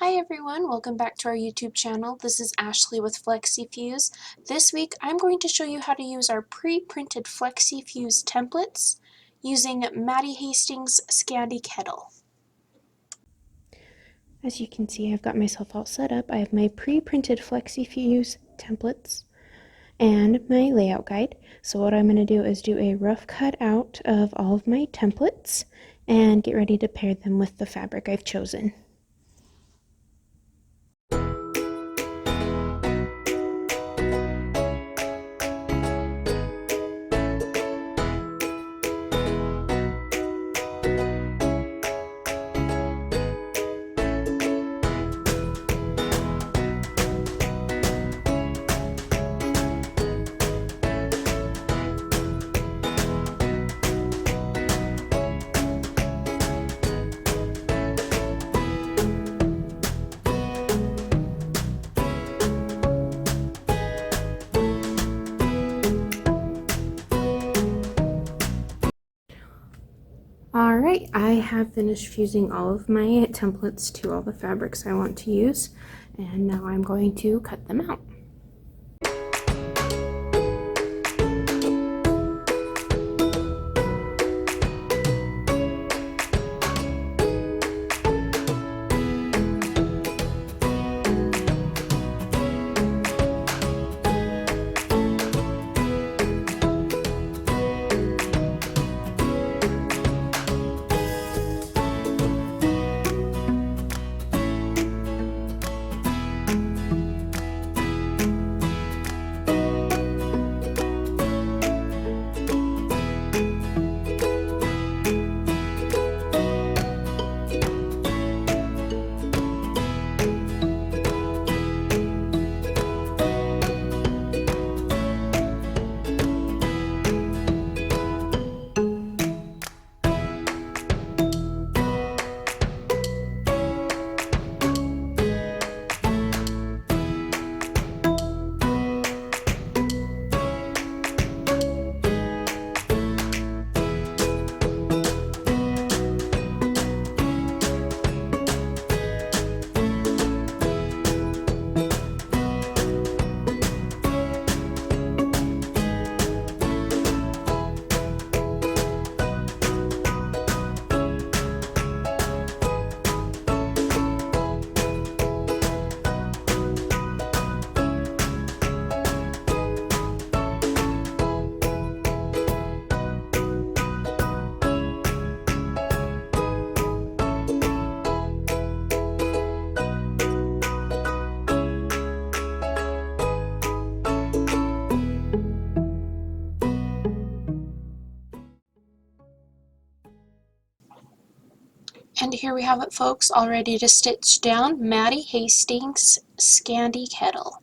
Hi everyone, welcome back to our YouTube channel. This is Ashley with FlexiFuse. This week I'm going to show you how to use our pre-printed FlexiFuse templates using Maddie Hastings' Scandi Kettle. As you can see, I've got myself all set up. I have my pre-printed FlexiFuse templates and my layout guide. So what I'm going to do is do a rough cut out of all of my templates and get ready to pair them with the fabric I've chosen. Alright, I have finished fusing all of my templates to all the fabrics I want to use, and now I'm going to cut them out. And here we have it, folks, all ready to stitch down Maddie Hastings' Scandi Kettle.